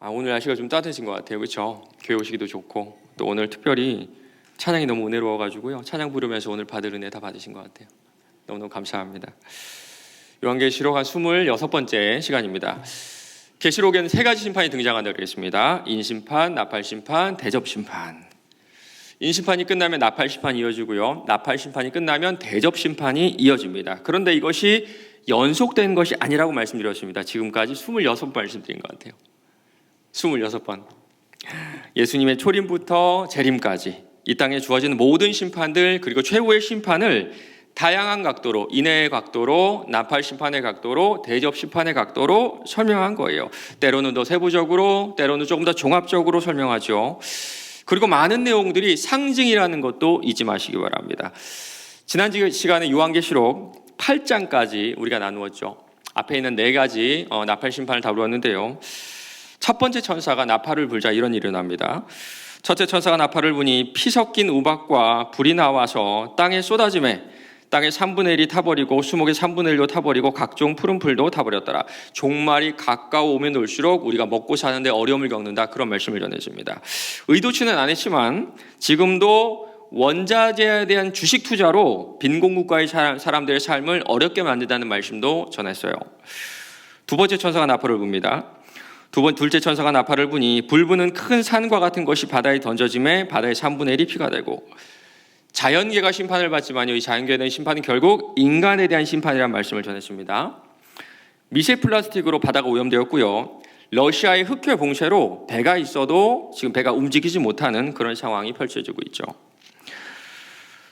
오늘 날씨가 좀 따뜻해진 것 같아요. 그렇죠? 교회 오시기도 좋고 또 오늘 특별히 찬양이 너무 은혜로워가지고요. 찬양 부르면서 오늘 받을 은혜 다 받으신 것 같아요. 너무너무 감사합니다. 요한계시록 한 26번째 시간입니다. 계시록에는 세 가지 심판이 등장한다고 했습니다. 인심판, 나팔심판, 대접심판. 인심판이 끝나면 나팔심판이 이어지고요. 나팔심판이 끝나면 대접심판이 이어집니다. 그런데 이것이 연속된 것이 아니라고 말씀드렸습니다. 지금까지 26번 말씀드린 것 같아요. 26번. 예수님의 초림부터 재림까지 이 땅에 주어지는 모든 심판들, 그리고 최후의 심판을 다양한 각도로, 인해의 각도로, 나팔 심판의 각도로, 대접 심판의 각도로 설명한 거예요. 때로는 더 세부적으로, 때로는 조금 더 종합적으로 설명하죠. 그리고 많은 내용들이 상징이라는 것도 잊지 마시기 바랍니다. 지난 시간에 요한계시록 8장까지 우리가 나누었죠. 앞에 있는 네 가지 나팔 심판을 다루었는데요. 첫 번째 천사가 나팔을 불자 이런 일이 일어납니다. 첫째 천사가 나팔을 부니 피 섞인 우박과 불이 나와서 땅에 쏟아지매 땅의 3분의 1이 타버리고 수목의 3분의 1도 타버리고 각종 푸른 풀도 타버렸더라. 종말이 가까워오면 올수록 우리가 먹고 사는데 어려움을 겪는다. 그런 말씀을 전해줍니다. 의도치는 않았지만 지금도 원자재에 대한 주식 투자로 빈곤국가의 사람들의 삶을 어렵게 만든다는 말씀도 전했어요. 두 번째 천사가 나팔을 붑니다. 둘째 천사가 나팔을 부니 불 부는 큰 산과 같은 것이 바다에 던져짐에 바다의 3분의 1이 피가 되고, 자연계가 심판을 받지만요, 이 자연계에 대한 심판은 결국 인간에 대한 심판이라는 말씀을 전했습니다. 미세 플라스틱으로 바다가 오염되었고요. 러시아의 흑해 봉쇄로 배가 있어도 지금 배가 움직이지 못하는 그런 상황이 펼쳐지고 있죠.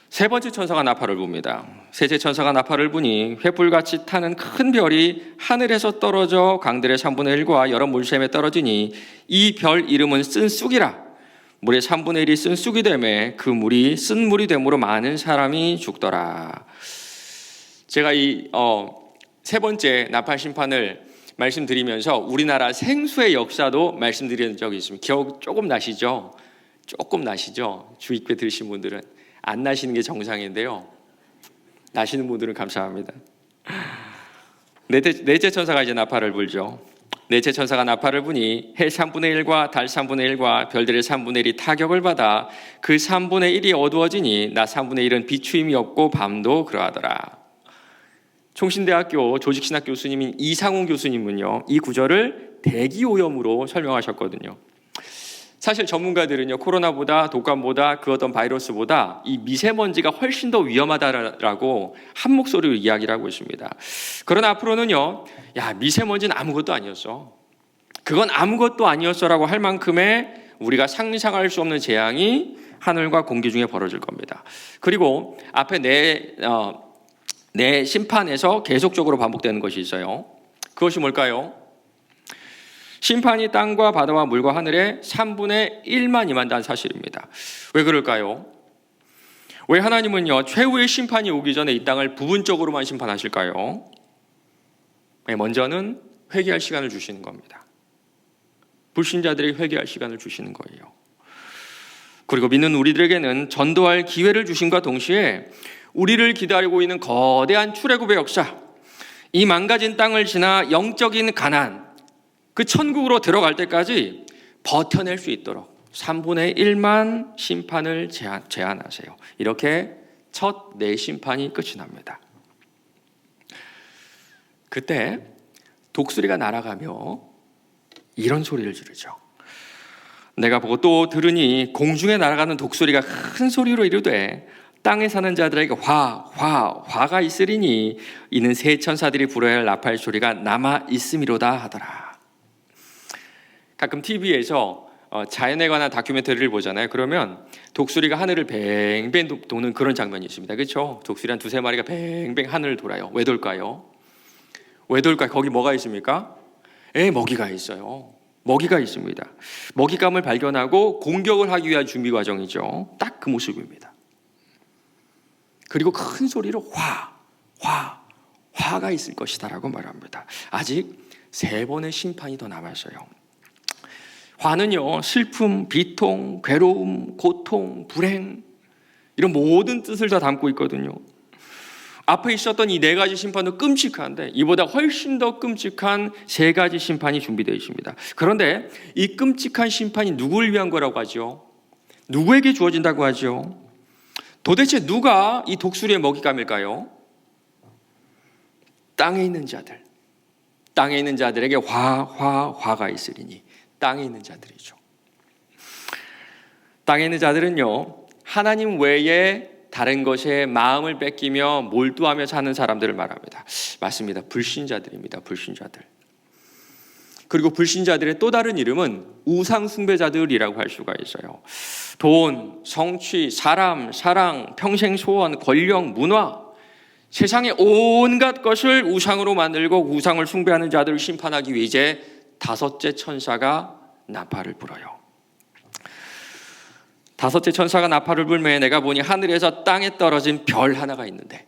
세 번째 천사가 나팔을 붑니다. 셋째 천사가 나팔을 부니 횃불같이 타는 큰 별이 하늘에서 떨어져 강들의 3분의 1과 여러 물샘에 떨어지니 이 별 이름은 쓴 쑥이라. 물의 3분의 1이 쓴 쑥이 되매 그 물이 쓴 물이 되므로 많은 사람이 죽더라. 제가 이 세 번째 나팔 심판을 말씀드리면서 우리나라 생수의 역사도 말씀드린 적이 있습니다. 기억 조금 나시죠? 조금 나시죠? 주입회 들으신 분들은. 안 나시는 게 정상인데요. 나시는 분들은 감사합니다. 넷째 천사가 이제 나팔을 불죠. 넷째 천사가 나팔을 부니 해 3분의 1과 달 3분의 1과 별들의 3분의 1이 타격을 받아 그 3분의 1이 어두워지니 낮 3분의 1은 비추임이 없고 밤도 그러하더라. 총신대학교 조직신학 교수님인 이상훈 교수님은요, 이 구절을 대기오염으로 설명하셨거든요. 사실 전문가들은요, 코로나보다 독감보다 그 어떤 바이러스보다 이 미세먼지가 훨씬 더 위험하다라고 한 목소리로 이야기를 하고 있습니다. 그러나 앞으로는요, 미세먼지는 아무것도 아니었어. 그건 아무것도 아니었어라고 할 만큼의 우리가 상상할 수 없는 재앙이 하늘과 공기 중에 벌어질 겁니다. 그리고 앞에 내 심판에서 계속적으로 반복되는 것이 있어요. 그것이 뭘까요? 심판이 땅과 바다와 물과 하늘에 3분의 1만 임한다는 사실입니다. 왜 그럴까요? 왜 하나님은요, 최후의 심판이 오기 전에 이 땅을 부분적으로만 심판하실까요? 먼저는 회개할 시간을 주시는 겁니다. 불신자들에게 회개할 시간을 주시는 거예요. 그리고 믿는 우리들에게는 전도할 기회를 주심과 동시에 우리를 기다리고 있는 거대한 출애굽의 역사, 이 망가진 땅을 지나 영적인 가나안, 그 천국으로 들어갈 때까지 버텨낼 수 있도록 3분의 1만 심판을 제한하세요. 이렇게 첫 네 심판이 끝이 납니다. 그때 독수리가 날아가며 이런 소리를 지르죠. 내가 보고 또 들으니 공중에 날아가는 독수리가 큰 소리로 이르되 땅에 사는 자들에게 화가 있으리니 이는 세 천사들이 불어야 할 나팔 소리가 남아 있음이로다 하더라. 가끔 TV에서 자연에 관한 다큐멘터리를 보잖아요. 그러면 독수리가 하늘을 뱅뱅 도는 그런 장면이 있습니다. 그렇죠? 독수리 한 두세 마리가 뱅뱅 하늘을 돌아요. 왜 돌까요? 거기 뭐가 있습니까? 먹이가 있어요. 먹이가 있습니다. 먹잇감을 발견하고 공격을 하기 위한 준비 과정이죠. 딱 그 모습입니다. 그리고 큰 소리로 화가 있을 것이다라고 말합니다. 아직 3번의 심판이 더 남았어요. 화는요, 슬픔, 비통, 괴로움, 고통, 불행, 이런 모든 뜻을 다 담고 있거든요. 앞에 있었던 이 네 가지 심판도 끔찍한데 이보다 훨씬 더 끔찍한 세 가지 심판이 준비되어 있습니다. 그런데 이 끔찍한 심판이 누구를 위한 거라고 하죠? 누구에게 주어진다고 하죠? 도대체 누가 이 독수리의 먹잇감일까요? 땅에 있는 자들. 땅에 있는 자들에게 화가 있으리니 땅에 있는 자들이죠. 땅에 있는 자들은요, 하나님 외에 다른 것에 마음을 뺏기며 몰두하며 사는 사람들을 말합니다. 맞습니다. 불신자들입니다. 불신자들. 그리고 불신자들의 또 다른 이름은 우상 숭배자들이라고 할 수가 있어요. 돈, 성취, 사람, 사랑, 평생 소원, 권력, 문화, 세상의 온갖 것을 우상으로 만들고 우상을 숭배하는 자들을 심판하기 위해 이제 다섯째 천사가 나팔을 불어요. 다섯째 천사가 나팔을 불매 내가 보니 하늘에서 땅에 떨어진 별 하나가 있는데,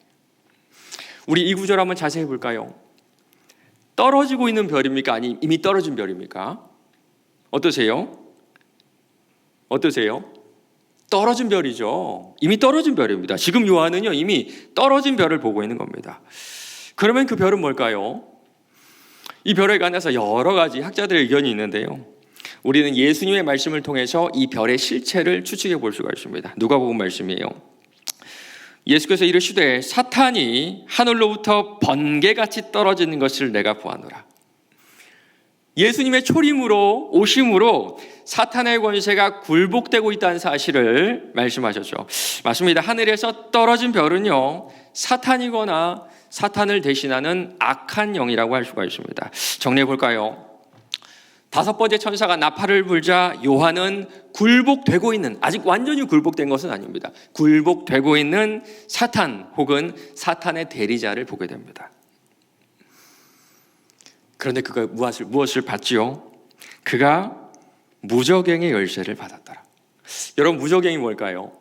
우리 이 구절 한번 자세히 볼까요? 떨어지고 있는 별입니까? 아니 이미 떨어진 별입니까? 어떠세요? 떨어진 별이죠. 이미 떨어진 별입니다. 지금 요한은요 이미 떨어진 별을 보고 있는 겁니다. 그러면 그 별은 뭘까요? 이 별에 관해서 여러 가지 학자들의 의견이 있는데요, 우리는 예수님의 말씀을 통해서 이 별의 실체를 추측해 볼 수가 있습니다. 누가복음 말씀이에요. 예수께서 이르시되 사탄이 하늘로부터 번개같이 떨어지는 것을 내가 보았노라. 예수님의 초림으로 오심으로 사탄의 권세가 굴복되고 있다는 사실을 말씀하셨죠. 맞습니다. 하늘에서 떨어진 별은요 사탄이거나 사탄을 대신하는 악한 영이라고 할 수가 있습니다. 정리해 볼까요? 다섯 번째 천사가 나팔을 불자 요한은 굴복되고 있는, 아직 완전히 굴복된 것은 아닙니다, 굴복되고 있는 사탄 혹은 사탄의 대리자를 보게 됩니다. 그런데 그가 무엇을 받지요? 그가 무저갱의 열쇠를 받았더라. 여러분, 무저갱이 뭘까요?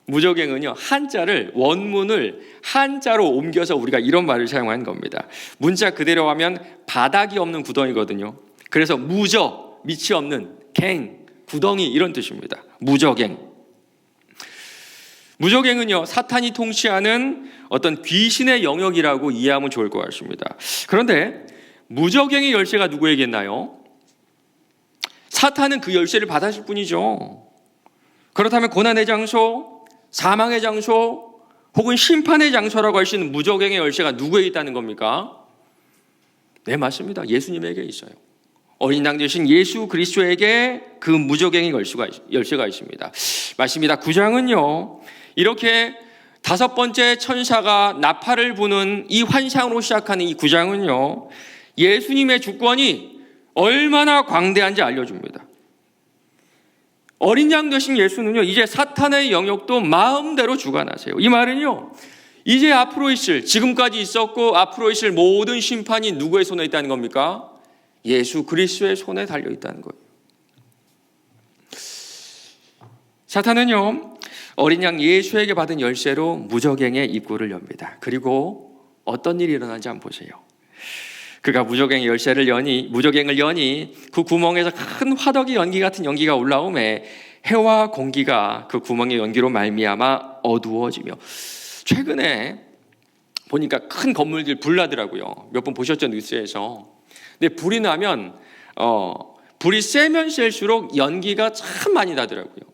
무저갱은요 한자를, 원문을 한자로 옮겨서 우리가 이런 말을 사용한 겁니다. 문자 그대로 하면 바닥이 없는 구덩이거든요. 그래서 무저, 밑이 없는, 갱, 구덩이 이런 뜻입니다. 무저갱. 무저갱은요 사탄이 통치하는 어떤 귀신의 영역이라고 이해하면 좋을 것 같습니다. 그런데 무저갱의 열쇠가 누구에게 있나요? 사탄은 그 열쇠를 받았을 뿐이죠. 그렇다면 고난의 장소, 사망의 장소 혹은 심판의 장소라고 할 수 있는 무저갱의 열쇠가 누구에게 있다는 겁니까? 네, 맞습니다. 예수님에게 있어요. 어린 양 되신 예수 그리스도에게 그 무저갱의 열쇠가 있습니다. 맞습니다. 9장은요 이렇게 다섯 번째 천사가 나팔을 부는 이 환상으로 시작하는 이 9장은요 예수님의 주권이 얼마나 광대한지 알려줍니다. 어린 양 되신 예수는요 이제 사탄의 영역도 마음대로 주관하세요. 이 말은요 이제 앞으로 있을, 지금까지 있었고 앞으로 있을 모든 심판이 누구의 손에 있다는 겁니까? 예수 그리스도의 손에 달려 있다는 거예요. 사탄은요 어린 양 예수에게 받은 열쇠로 무저갱의 입구를 엽니다. 그리고 어떤 일이 일어나는지 한번 보세요. 그가 무저갱의 무저갱을 여니 그 구멍에서 큰 화덕이 연기 같은 연기가 올라오매 해와 공기가 그 구멍의 연기로 말미암아 어두워지며, 최근에 보니까 큰 건물들 불나더라고요. 몇 번 보셨죠, 뉴스에서. 근데 불이 나면 불이 세면 셀수록 연기가 참 많이 나더라고요.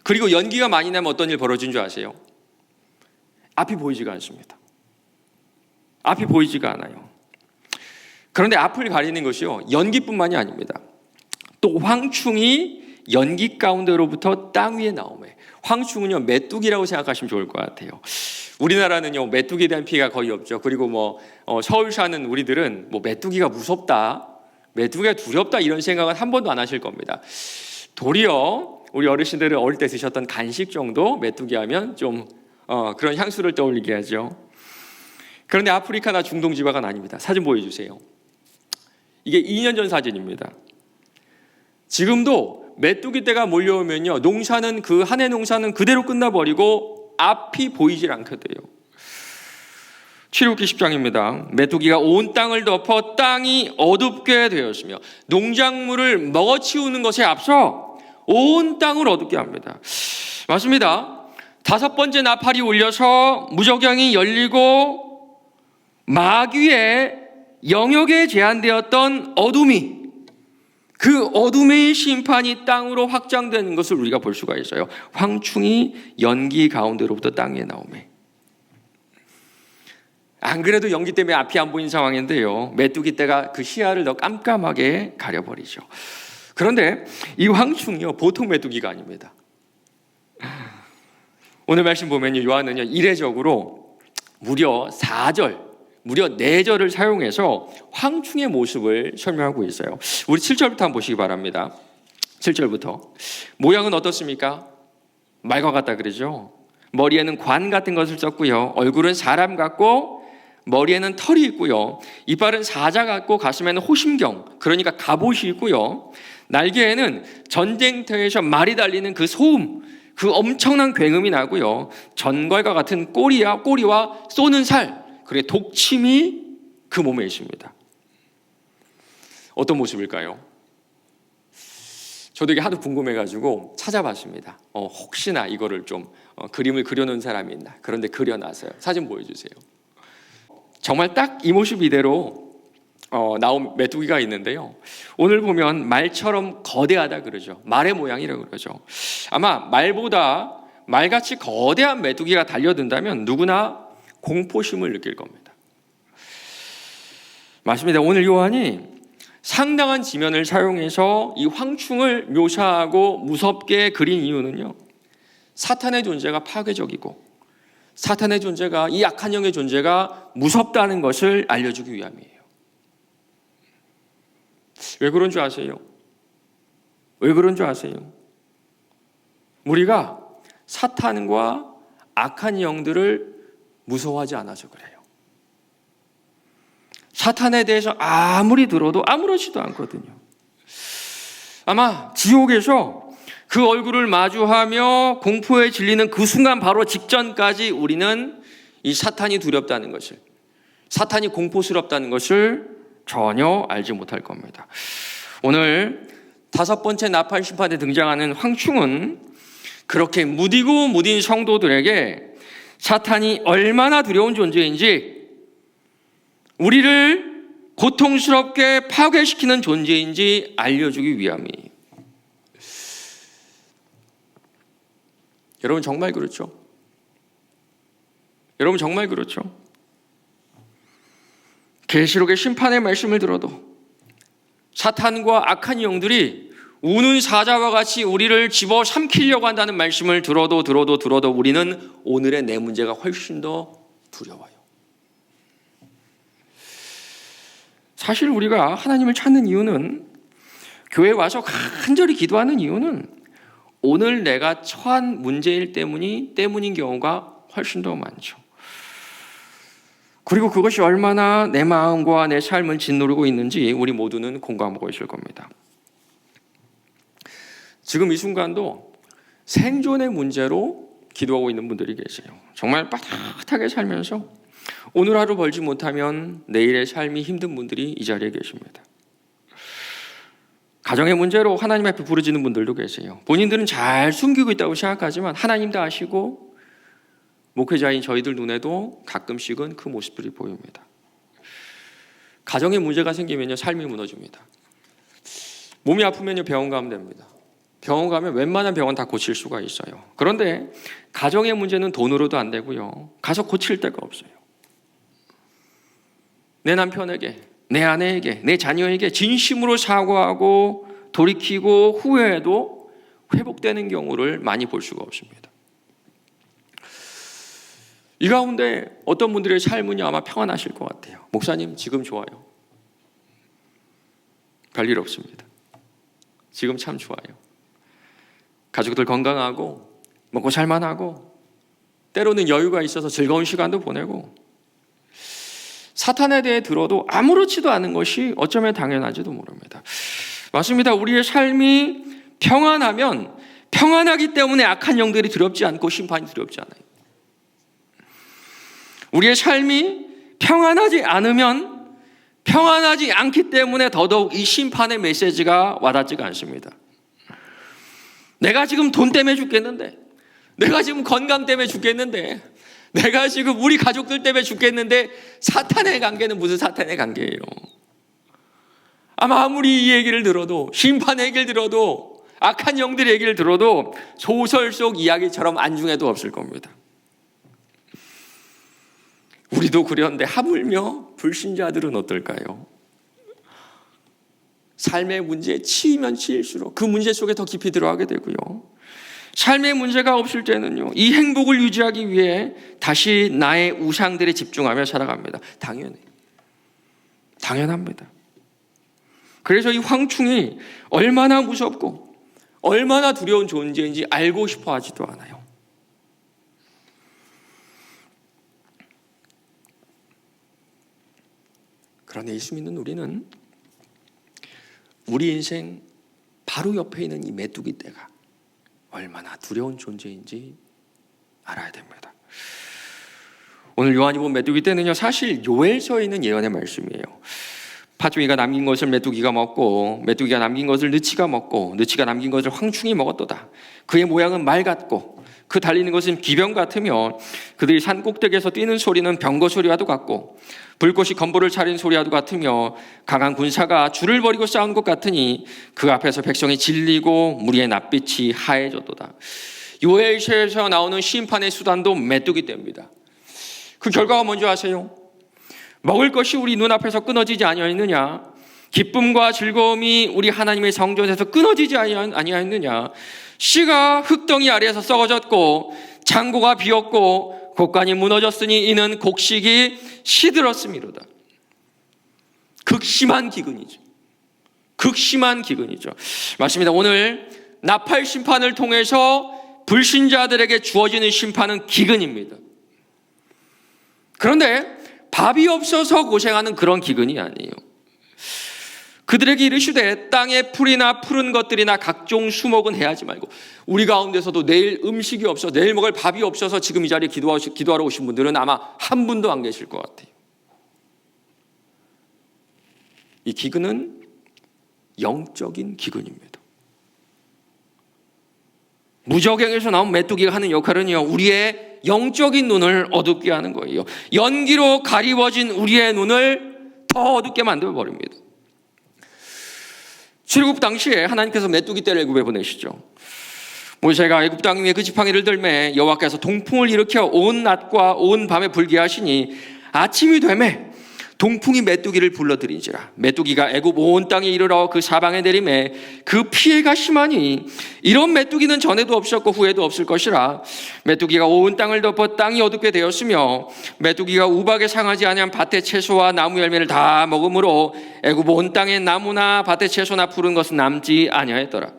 그리고 연기가 많이 나면 어떤 일 벌어진 줄 아세요? 앞이 보이지가 않습니다. 앞이 보이지가 않아요. 그런데 앞을 가리는 것이요 연기뿐만이 아닙니다. 또 황충이 연기 가운데로부터 땅 위에 나오매, 황충은요 메뚜기라고 생각하시면 좋을 것 같아요. 우리나라는요 메뚜기에 대한 피해가 거의 없죠. 그리고 서울 사는 우리들은 메뚜기가 무섭다, 메뚜기가 두렵다 이런 생각은 한 번도 안 하실 겁니다. 도리어 우리 어르신들은 어릴 때 드셨던 간식 정도 메뚜기 하면 좀 그런 향수를 떠올리게 하죠. 그런데 아프리카나 중동 지방은 아닙니다. 사진 보여주세요. 이게 2년 전 사진입니다. 지금도 메뚜기 떼가 몰려오면요 농사는 그 한 해 농사는 그대로 끝나버리고 앞이 보이질 않게 돼요. 출애굽기 10장입니다. 메뚜기가 온 땅을 덮어 땅이 어둡게 되었으며 농작물을 먹어치우는 것에 앞서 온 땅을 어둡게 합니다. 맞습니다. 다섯 번째 나팔이 울려서 무저경이 열리고 마귀의 영역에 제한되었던 어둠이, 그 어둠의 심판이 땅으로 확장되는 것을 우리가 볼 수가 있어요. 황충이 연기 가운데로부터 땅에 나오매. 안 그래도 연기 때문에 앞이 안 보이는 상황인데요, 메뚜기 떼가 그 시야를 더 깜깜하게 가려버리죠. 그런데 이 황충이요, 보통 메뚜기가 아닙니다. 오늘 말씀 보면요, 요한은요, 이례적으로 무려 4절, 무려 4절을 사용해서 황충의 모습을 설명하고 있어요. 우리 7절부터 한번 보시기 바랍니다. 7절부터. 모양은 어떻습니까? 말과 같다 그러죠. 머리에는 관 같은 것을 썼고요, 얼굴은 사람 같고 머리에는 털이 있고요, 이빨은 사자 같고 가슴에는 호심경, 그러니까 갑옷이 있고요, 날개에는 전쟁터에서 말이 달리는 그 소음, 그 엄청난 굉음이 나고요, 전갈과 같은 꼬리와 쏘는 살, 그리고 독침이 그 몸에 있습니다. 어떤 모습일까요? 저도 이게 하도 궁금해가지고 찾아봤습니다. 혹시나 이거를 좀 그림을 그려놓은 사람이 있나. 그런데 그려놨어요. 사진 보여주세요. 정말 딱 이 모습 이대로 나온 메뚜기가 있는데요, 오늘 보면 말처럼 거대하다 그러죠. 말의 모양이라고 그러죠. 아마 말같이 거대한 메뚜기가 달려든다면 누구나 공포심을 느낄 겁니다. 맞습니다. 오늘 요한이 상당한 지면을 사용해서 이 황충을 묘사하고 무섭게 그린 이유는요, 사탄의 존재가 파괴적이고 사탄의 존재가, 이 악한 영의 존재가 무섭다는 것을 알려주기 위함이에요. 왜 그런 줄 아세요? 왜 그런 줄 아세요? 우리가 사탄과 악한 영들을 무서워하지 않아서 그래요. 사탄에 대해서 아무리 들어도 아무렇지도 않거든요. 아마 지옥에서 그 얼굴을 마주하며 공포에 질리는 그 순간 바로 직전까지 우리는 이 사탄이 두렵다는 것을, 사탄이 공포스럽다는 것을 전혀 알지 못할 겁니다. 오늘 다섯 번째 나팔 심판에 등장하는 황충은 그렇게 무디고 무딘 성도들에게 사탄이 얼마나 두려운 존재인지, 우리를 고통스럽게 파괴시키는 존재인지 알려주기 위함이에요. 여러분 정말 그렇죠? 여러분 정말 그렇죠? 계시록의 심판의 말씀을 들어도 사탄과 악한 영들이 우는 사자와 같이 우리를 집어삼키려고 한다는 말씀을 들어도 우리는 오늘의 내 문제가 훨씬 더 두려워요. 사실 우리가 하나님을 찾는 이유는, 교회에 와서 간절히 기도하는 이유는 오늘 내가 처한 문제일 때문인 경우가 훨씬 더 많죠. 그리고 그것이 얼마나 내 마음과 내 삶을 짓누르고 있는지 우리 모두는 공감하고 있을 겁니다. 지금 이 순간도 생존의 문제로 기도하고 있는 분들이 계세요. 정말 빳빳하게 살면서 오늘 하루 벌지 못하면 내일의 삶이 힘든 분들이 이 자리에 계십니다. 가정의 문제로 하나님 앞에 부르짖는 분들도 계세요. 본인들은 잘 숨기고 있다고 생각하지만 하나님도 아시고 목회자인 저희들 눈에도 가끔씩은 그 모습들이 보입니다. 가정에 문제가 생기면요, 삶이 무너집니다. 몸이 아프면요, 병원 가면 됩니다. 병원 가면 웬만한 병원 다 고칠 수가 있어요. 그런데 가정의 문제는 돈으로도 안 되고요, 가서 고칠 데가 없어요. 내 남편에게, 내 아내에게, 내 자녀에게 진심으로 사과하고 돌이키고 후회해도 회복되는 경우를 많이 볼 수가 없습니다. 이 가운데 어떤 분들의 삶은요, 아마 평안하실 것 같아요. 목사님, 지금 좋아요. 별일 없습니다. 지금 참 좋아요. 가족들 건강하고 먹고 살만하고 때로는 여유가 있어서 즐거운 시간도 보내고, 사탄에 대해 들어도 아무렇지도 않은 것이 어쩌면 당연한지도 모릅니다. 맞습니다. 우리의 삶이 평안하면, 평안하기 때문에 악한 영들이 두렵지 않고 심판이 두렵지 않아요. 우리의 삶이 평안하지 않으면, 평안하지 않기 때문에 더더욱 이 심판의 메시지가 와닿지가 않습니다. 내가 지금 돈 때문에 죽겠는데, 내가 지금 건강 때문에 죽겠는데, 내가 지금 우리 가족들 때문에 죽겠는데 사탄의 관계는 무슨 사탄의 관계예요? 아마 아무리 이 얘기를 들어도, 심판의 얘기를 들어도, 악한 영들의 얘기를 들어도 소설 속 이야기처럼 안중에도 없을 겁니다. 우리도 그런데 하물며 불신자들은 어떨까요? 삶의 문제에 치이면 치일수록 그 문제 속에 더 깊이 들어가게 되고요. 삶의 문제가 없을 때는요, 이 행복을 유지하기 위해 다시 나의 우상들에 집중하며 살아갑니다. 당연합니다. 그래서 이 황충이 얼마나 무섭고 얼마나 두려운 존재인지 알고 싶어 하지도 않아요. 그러나 예수 믿는 우리는 우리 인생 바로 옆에 있는 이 메뚜기 떼가 얼마나 두려운 존재인지 알아야 됩니다. 오늘 요한이 본 메뚜기 떼는요, 사실 요엘서에 있는 예언의 말씀이에요. 파종이가 남긴 것을 메뚜기가 먹고, 메뚜기가 남긴 것을 느치가 먹고, 느치가 남긴 것을 황충이 먹었도다. 그의 모양은 말 같고 그 달리는 것은 기병 같으며 그들이 산 꼭대기에서 뛰는 소리는 병거 소리와도 같고 불꽃이 건보를 차린 소리와도 같으며 강한 군사가 줄을 버리고 싸운 것 같으니 그 앞에서 백성이 질리고 무리의 낯빛이 하얘졌도다. 요엘서에서 나오는 심판의 수단도 메뚜기 떼입니다. 그 결과가 뭔지 아세요? 먹을 것이 우리 눈앞에서 끊어지지 아니하였느냐? 기쁨과 즐거움이 우리 하나님의 성전에서 끊어지지 아니하였느냐? 씨가 흙덩이 아래에서 썩어졌고 창고가 비었고 곡간이 무너졌으니 이는 곡식이 시들었음이로다. 극심한 기근이죠. 맞습니다. 오늘 나팔 심판을 통해서 불신자들에게 주어지는 심판은 기근입니다. 그런데 밥이 없어서 고생하는 그런 기근이 아니에요. 그들에게 이르시되 땅에 풀이나 푸른 것들이나 각종 수목은 해하지 말고, 우리 가운데서도 내일 음식이 없어, 내일 먹을 밥이 없어서 지금 이 자리에 기도하러 오신 분들은 아마 한 분도 안 계실 것 같아요. 이 기근은 영적인 기근입니다. 무적행에서 나온 메뚜기가 하는 역할은요, 우리의 영적인 눈을 어둡게 하는 거예요. 연기로 가리워진 우리의 눈을 더 어둡게 만들어 버립니다. 출애굽 당시에 하나님께서 메뚜기 떼를 애굽에 보내시죠. 모세가 애굽 땅 위에 그 지팡이를 들매 여호와께서 동풍을 일으켜 온 낮과 온 밤에 불게 하시니 아침이 되매 동풍이 메뚜기를 불러들인지라. 메뚜기가 애굽 온 땅에 이르러 그 사방에 내림에 그 피해가 심하니 이런 메뚜기는 전에도 없었고 후에도 없을 것이라. 메뚜기가 온 땅을 덮어 땅이 어둡게 되었으며 메뚜기가 우박에 상하지 아니한 밭의 채소와 나무 열매를 다 먹으므로 애굽 온 땅에 나무나 밭의 채소나 푸른 것은 남지 아니하였더라.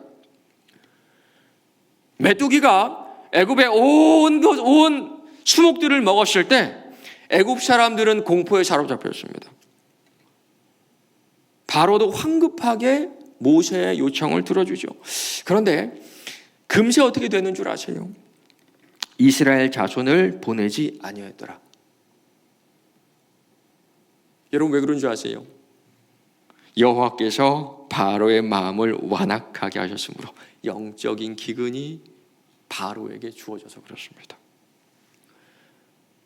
메뚜기가 애굽의 온 수목들을 먹었을 때 애굽 사람들은 공포에 사로잡혔습니다. 바로도 황급하게 모세의 요청을 들어주죠. 그런데 금세 어떻게 되는 줄 아세요? 이스라엘 자손을 보내지 아니하였더라. 여러분 왜 그런 줄 아세요? 여호와께서 바로의 마음을 완악하게 하셨으므로 영적인 기근이 바로에게 주어져서 그렇습니다.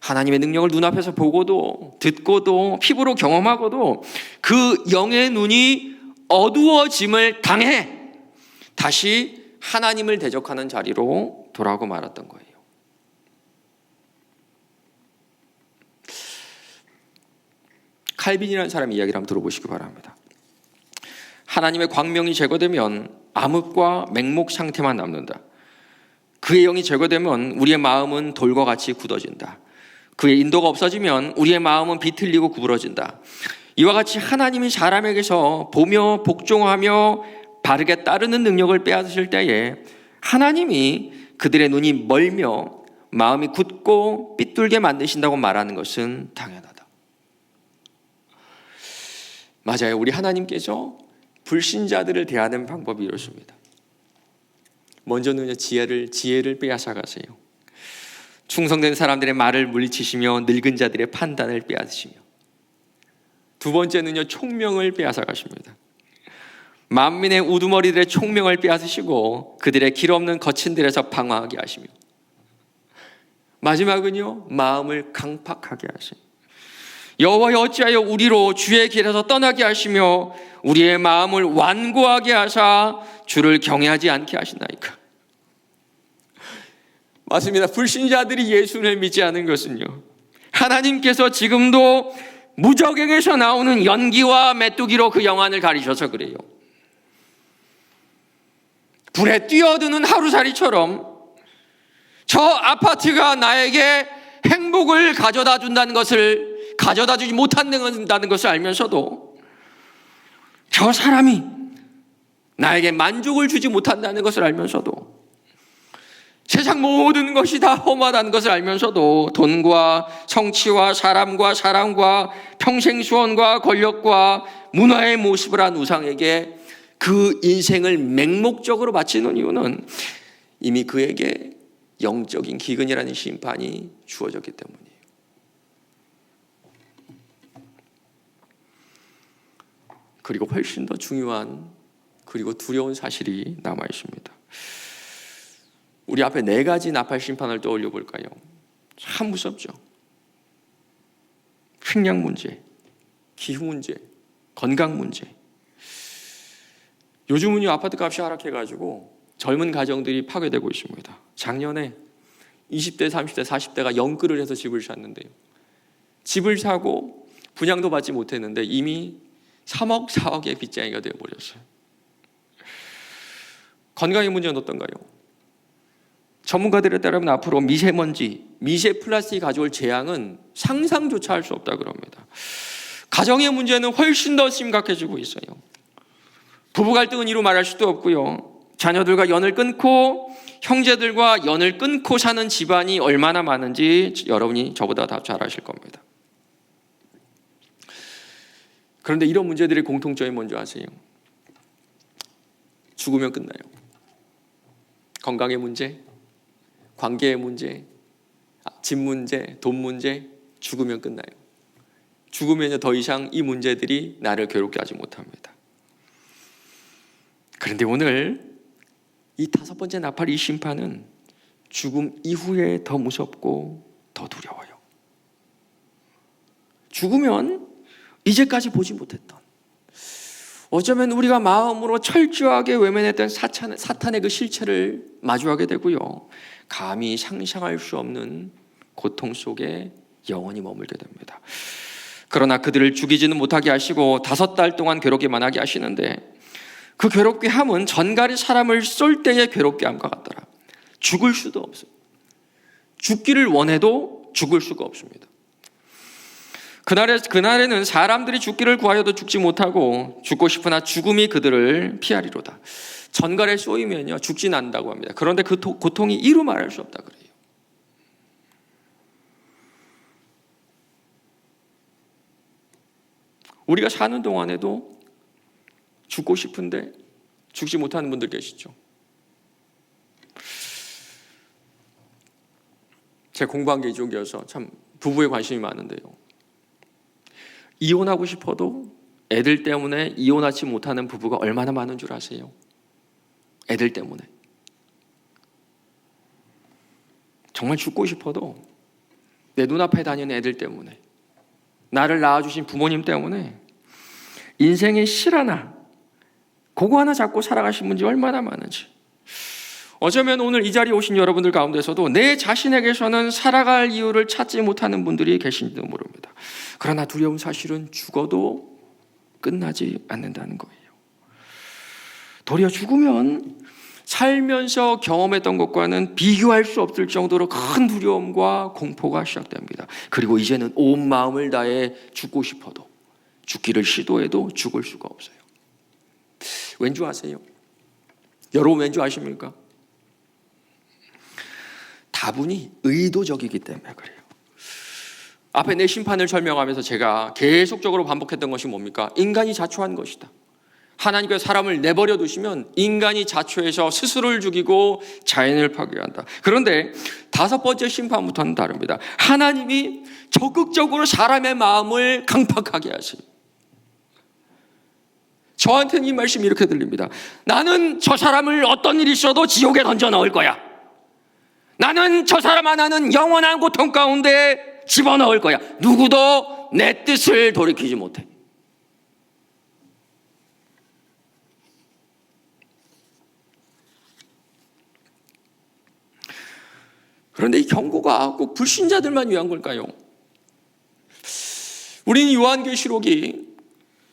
하나님의 능력을 눈앞에서 보고도 듣고도 피부로 경험하고도 그 영의 눈이 어두워짐을 당해 다시 하나님을 대적하는 자리로 돌아오고 말았던 거예요. 칼빈이라는 사람의 이야기를 한번 들어보시기 바랍니다. 하나님의 광명이 제거되면 암흑과 맹목 상태만 남는다. 그의 영이 제거되면 우리의 마음은 돌과 같이 굳어진다. 그의 인도가 없어지면 우리의 마음은 비틀리고 구부러진다. 이와 같이 하나님이 사람에게서 보며 복종하며 바르게 따르는 능력을 빼앗으실 때에 하나님이 그들의 눈이 멀며 마음이 굳고 삐뚤게 만드신다고 말하는 것은 당연하다. 맞아요. 우리 하나님께서 불신자들을 대하는 방법이 이렇습니다. 먼저는 지혜를 빼앗아 가세요. 충성된 사람들의 말을 물리치시며 늙은 자들의 판단을 빼앗으시며, 두 번째는요, 총명을 빼앗아 가십니다. 만민의 우두머리들의 총명을 빼앗으시고 그들의 길 없는 거친 들에서 방황하게 하시며, 마지막은요, 마음을 강팍하게 하신 여호와여 어찌하여 우리로 주의 길에서 떠나게 하시며 우리의 마음을 완고하게 하사 주를 경외하지 않게 하시나이까. 맞습니다. 불신자들이 예수를 믿지 않은 것은요, 하나님께서 지금도 무적행에서 나오는 연기와 메뚜기로 그 영안을 가리셔서 그래요. 불에 뛰어드는 하루살이처럼 저 아파트가 나에게 행복을 가져다 준다는 것을, 가져다 주지 못한다는 것을 알면서도 저 사람이 나에게 만족을 주지 못한다는 것을 알면서도 세상 모든 것이 다 험하다는 것을 알면서도 돈과 성취와 사람과 사랑과 평생 수원과 권력과 문화의 모습을 한 우상에게 그 인생을 맹목적으로 바치는 이유는 이미 그에게 영적인 기근이라는 심판이 주어졌기 때문이에요. 그리고 훨씬 더 중요한, 그리고 두려운 사실이 남아 있습니다. 우리 앞에 4가지 나팔 심판을 떠올려 볼까요? 참 무섭죠. 식량 문제, 기후 문제, 건강 문제. 요즘은요, 아파트 값이 하락해가지고 젊은 가정들이 파괴되고 있습니다. 작년에 20대, 30대, 40대가 영끌을 해서 집을 샀는데요, 집을 사고 분양도 받지 못했는데 이미 3억, 4억의 빚쟁이가 되어버렸어요. 건강의 문제는 어떤가요? 전문가들에 따르면 앞으로 미세먼지, 미세 플라스틱이 가져올 재앙은 상상조차 할 수 없다 그럽니다. 가정의 문제는 훨씬 더 심각해지고 있어요. 부부 갈등은 이루 말할 수도 없고요. 자녀들과 연을 끊고 형제들과 연을 끊고 사는 집안이 얼마나 많은지 여러분이 저보다 다 잘 아실 겁니다. 그런데 이런 문제들의 공통점이 뭔지 아세요? 죽으면 끝나요. 건강의 문제, 관계의 문제, 집 문제, 돈 문제, 죽으면 끝나요. 죽으면 더 이상 이 문제들이 나를 괴롭게 하지 못합니다. 그런데 오늘 이 5번째 나팔 이 심판은 죽음 이후에 더 무섭고 더 두려워요. 죽으면 이제까지 보지 못했던, 어쩌면 우리가 마음으로 철저하게 외면했던 사탄의 그 실체를 마주하게 되고요, 감히 상상할 수 없는 고통 속에 영원히 머물게 됩니다. 그러나 그들을 죽이지는 못하게 하시고 5달 동안 괴롭게만 하게 하시는데, 그 괴롭게 함은 전갈이 사람을 쏠 때의 괴롭게 함과 같더라. 죽을 수도 없어요. 죽기를 원해도 죽을 수가 없습니다. 그날에는 사람들이 죽기를 구하여도 죽지 못하고 죽고 싶으나 죽음이 그들을 피하리로다. 전갈에 쏘이면요, 죽진 않는다고 합니다. 그런데 그 고통이 이루 말할 수 없다 그래요. 우리가 사는 동안에도 죽고 싶은데 죽지 못하는 분들 계시죠. 제가 공부한 게 이쪽이어서 참 부부에 관심이 많은데요, 이혼하고 싶어도 애들 때문에 이혼하지 못하는 부부가 얼마나 많은 줄 아세요? 애들 때문에. 정말 죽고 싶어도 내 눈앞에 다니는 애들 때문에, 나를 낳아주신 부모님 때문에 인생의 실 하나, 그거 하나 잡고 살아가신 분들이 얼마나 많은지. 어쩌면 오늘 이 자리에 오신 여러분들 가운데서도 내 자신에게서는 살아갈 이유를 찾지 못하는 분들이 계신지도 모릅니다. 그러나 두려운 사실은 죽어도 끝나지 않는다는 거예요. 도리어 죽으면 살면서 경험했던 것과는 비교할 수 없을 정도로 큰 두려움과 공포가 시작됩니다. 그리고 이제는 온 마음을 다해 죽고 싶어도, 죽기를 시도해도 죽을 수가 없어요. 왠 줄 아세요? 여러분 왠 줄 아십니까? 다분히 의도적이기 때문에 그래요. 앞에 내 심판을 설명하면서 제가 계속적으로 반복했던 것이 뭡니까? 인간이 자초한 것이다. 하나님께서 사람을 내버려 두시면 인간이 자초해서 스스로를 죽이고 자연을 파괴한다. 그런데 5번째 심판부터는 다릅니다. 하나님이 적극적으로 사람의 마음을 강팍하게 하세요. 저한테는 이 말씀이 이렇게 들립니다. 나는 저 사람을 어떤 일이 있어도 지옥에 던져 넣을 거야. 나는 저 사람 하나는 영원한 고통 가운데 집어넣을 거야. 누구도 내 뜻을 돌이키지 못해. 그런데 이 경고가 꼭 불신자들만 위한 걸까요? 우리는 요한계시록이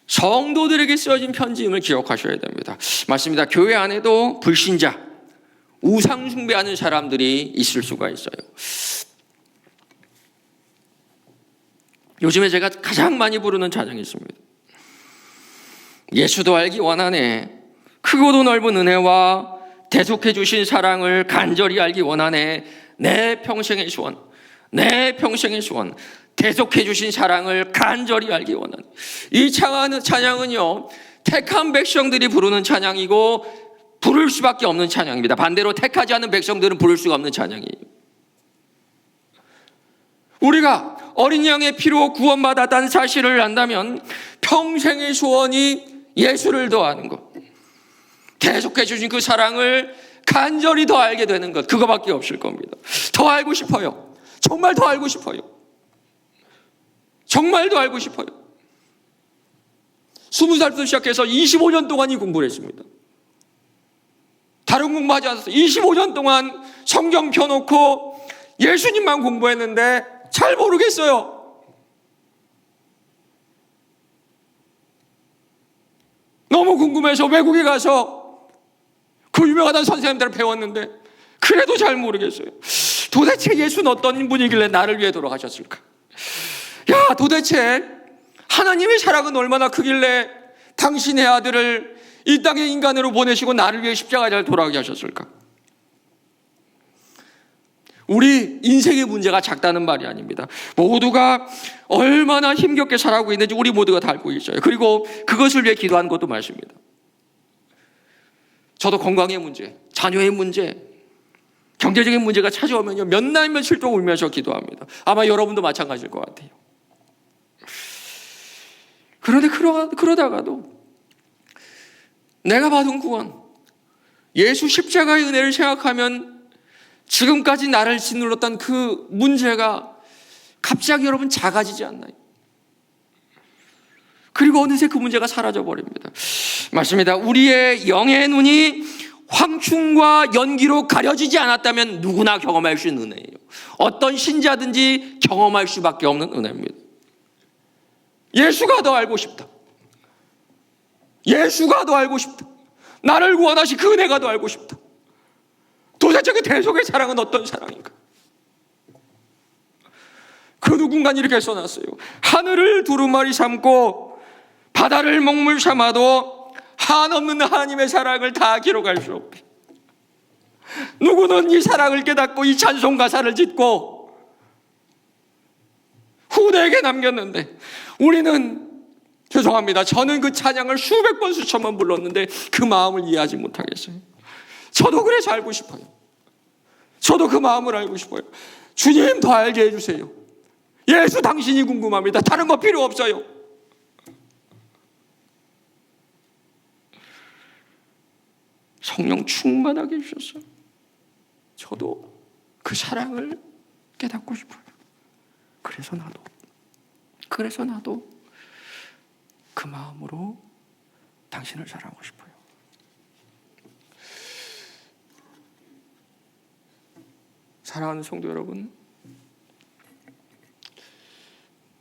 성도들에게 쓰여진 편지임을 기억하셔야 됩니다. 맞습니다. 교회 안에도 불신자, 우상 숭배하는 사람들이 있을 수가 있어요. 요즘에 제가 가장 많이 부르는 찬양이 있습니다. 예수도 알기 원하네. 크고도 넓은 은혜와 대속해 주신 사랑을 간절히 알기 원하네. 내 평생의 소원, 내 평생의 소원, 대속해 주신 사랑을 간절히 알기 원하네. 이 찬양은요, 택한 백성들이 부르는 찬양이고 부를 수밖에 없는 찬양입니다. 반대로 택하지 않은 백성들은 부를 수가 없는 찬양이에요. 우리가 어린 양의 피로 구원받았다는 사실을 안다면 평생의 소원이 예수를 더하는 것, 대속해 주신 그 사랑을 간절히 더 알게 되는 것, 그거밖에 없을 겁니다. 더 알고 싶어요. 정말 더 알고 싶어요. 정말 더 알고 싶어요. 20살부터 시작해서 25년 동안 이 공부를 했습니다. 다른 공부하지 않았어요. 25년 동안 성경 펴놓고 예수님만 공부했는데 잘 모르겠어요. 너무 궁금해서 외국에 가서 그 유명하다는 선생님들을 배웠는데 그래도 잘 모르겠어요. 도대체 예수는 어떤 분이길래 나를 위해 돌아가셨을까? 야, 도대체 하나님의 사랑은 얼마나 크길래 당신의 아들을 이 땅에 인간으로 보내시고 나를 위해 십자가에 돌아가게 하셨을까? 우리 인생의 문제가 작다는 말이 아닙니다. 모두가 얼마나 힘겹게 살아가고 있는지 우리 모두가 다 알고 있어요. 그리고 그것을 위해 기도하는 것도 맞습니다. 저도 건강의 문제, 자녀의 문제, 경제적인 문제가 찾아오면요, 몇 날 며칠 동안 울면서 기도합니다. 아마 여러분도 마찬가지일 것 같아요. 그런데 그러다가도 내가 받은 구원, 예수 십자가의 은혜를 생각하면 지금까지 나를 짓눌렀던 그 문제가 갑자기 여러분 작아지지 않나요? 그리고 어느새 그 문제가 사라져버립니다. 맞습니다. 우리의 영의 눈이 황충과 연기로 가려지지 않았다면 누구나 경험할 수 있는 은혜예요. 어떤 신자든지 경험할 수밖에 없는 은혜입니다. 예수가 더 알고 싶다. 예수가 더 알고 싶다. 나를 구원하신 그 은혜가 더 알고 싶다. 도대체 그 대속의 사랑은 어떤 사랑인가? 그 누군가 이렇게 써놨어요. 하늘을 두루마리 삼고 바다를 먹물 삼아도 한없는 하나님의 사랑을 다 기록할 수 없다. 누구는 이 사랑을 깨닫고 이 찬송 가사를 짓고 후대에게 남겼는데 우리는, 죄송합니다, 저는 그 찬양을 수백 번 수천 번 불렀는데 그 마음을 이해하지 못하겠어요. 저도 그래서 알고 싶어요. 저도 그 마음을 알고 싶어요. 주님 더 알게 해주세요. 예수 당신이 궁금합니다. 다른 거 필요 없어요. 성령 충만하게 해주셨어요. 저도 그 사랑을 깨닫고 싶어요. 그래서 나도 그 마음으로 당신을 사랑하고 싶어요. 사랑하는 성도 여러분,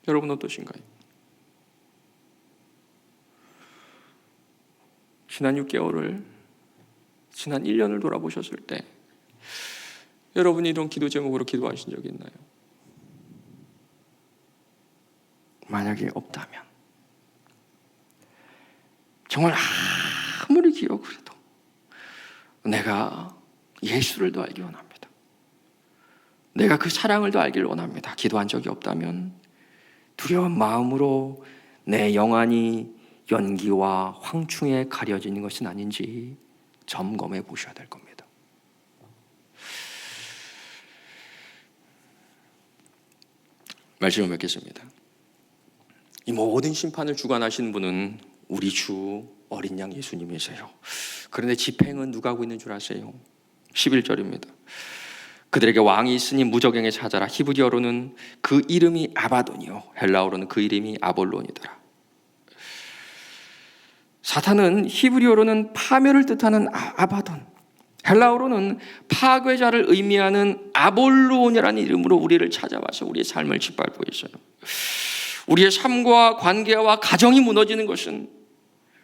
여러분 어떠신가요? 지난 6개월을, 지난 1년을 돌아보셨을 때 여러분이 이런 기도 제목으로 기도하신 적이 있나요? 만약에 없다면 정말 아무리 기억을 해도 내가 예수를 더 알기 원합니다. 내가 그 사랑을 더 알기를 원합니다. 기도한 적이 없다면 두려운 마음으로 내 영안이 연기와 황충에 가려지는 것은 아닌지 점검해 보셔야 될 겁니다. 말씀을 맺겠습니다. 이 모든 심판을 주관하시는 분은 우리 주 어린 양 예수님이세요. 그런데 집행은 누가 하고 있는 줄 아세요? 11절입니다. 그들에게 왕이 있으니 무저갱에 찾아라. 히브리어로는 그 이름이 아바돈이요 헬라어로는 그 이름이 아볼론이더라. 사탄은 히브리어로는 파멸을 뜻하는 아바돈, 헬라어로는 파괴자를 의미하는 아볼론이라는 이름으로 우리를 찾아와서 우리의 삶을 짓밟고 있어요. 우리의 삶과 관계와 가정이 무너지는 것은,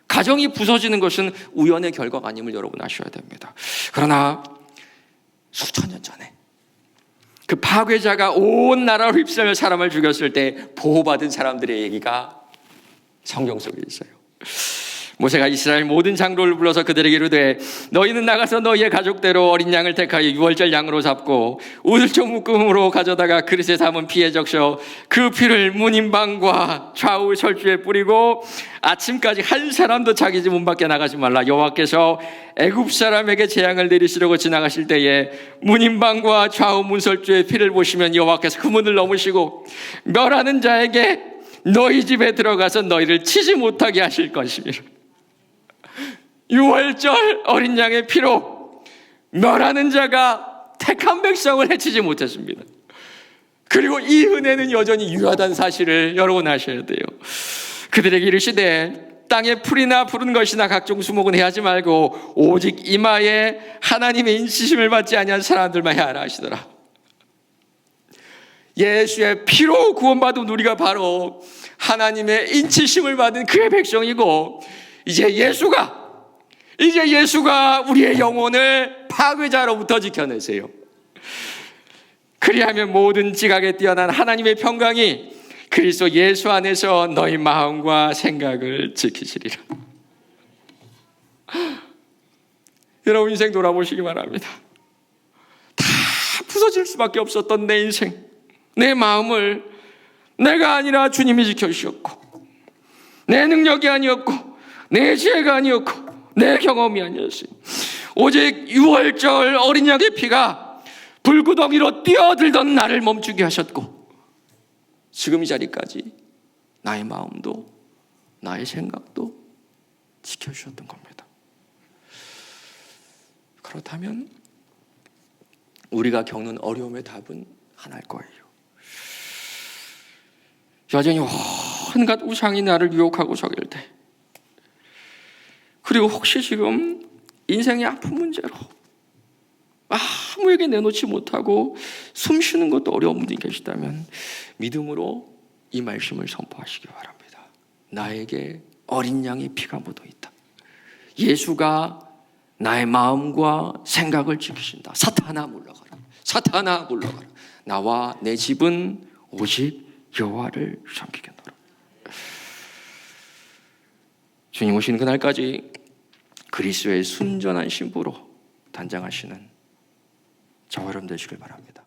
가정이 부서지는 것은 우연의 결과가 아님을 여러분 아셔야 됩니다. 그러나 수천 년 전에 그 파괴자가 온 나라를 휩쓸며 사람을 죽였을 때 보호받은 사람들의 얘기가 성경 속에 있어요. 모세가 이스라엘 모든 장로를 불러서 그들에게 이르되 너희는 나가서 너희의 가족대로 어린 양을 택하여 유월절 양으로 잡고 우슬총 묶음으로 가져다가 그릇에 담은 피에 적셔 그 피를 문인방과 좌우 철주에 뿌리고 아침까지 한 사람도 자기 집 문 밖에 나가지 말라. 여호와께서 애굽 사람에게 재앙을 내리시려고 지나가실 때에 문인방과 좌우 문설주의 피를 보시면 여호와께서 그 문을 넘으시고 멸하는 자에게 너희 집에 들어가서 너희를 치지 못하게 하실 것입니다. 유월절 어린 양의 피로 멸하는 자가 택한 백성을 해치지 못했습니다. 그리고 이 은혜는 여전히 유효하다는 사실을 여러분 아셔야 돼요. 그들에게 이르시되 땅에 풀이나 푸른 것이나 각종 수목은 해하지 말고 오직 이마에 하나님의 인치심을 받지 아니한 사람들만 해하라 하시더라. 예수의 피로 구원받은 우리가 바로 하나님의 인치심을 받은 그의 백성이고, 이제 예수가 우리의 영혼을 파괴자로부터 지켜내세요. 그리하면 모든 지각에 뛰어난 하나님의 평강이 그리스도 예수 안에서 너희 마음과 생각을 지키시리라. 여러분 인생 돌아보시기 바랍니다. 다 부서질 수밖에 없었던 내 인생, 내 마음을 내가 아니라 주님이 지켜주셨고, 내 능력이 아니었고, 내 지혜가 아니었고, 내 경험이 아니었어요. 오직 유월절 어린 양의 피가 불구덩이로 뛰어들던 나를 멈추게 하셨고, 지금 이 자리까지 나의 마음도 나의 생각도 지켜주셨던 겁니다. 그렇다면 우리가 겪는 어려움의 답은 하나일 거예요. 여전히 온갖 우상이 나를 유혹하고 속일 때, 그리고 혹시 지금 인생의 아픈 문제로 아무에게 내놓지 못하고 숨 쉬는 것도 어려운 분이 계시다면 믿음으로 이 말씀을 선포하시기 바랍니다. 나에게 어린 양의 피가 묻어 있다. 예수가 나의 마음과 생각을 지키신다. 사탄아 물러가라. 사탄아 물러가라. 나와 내 집은 오직 여호와를 섬기겠노라. 주님 오시는 그날까지 그리스도의 순전한 신부로 단장하시는 저와 여러분 되시길 바랍니다.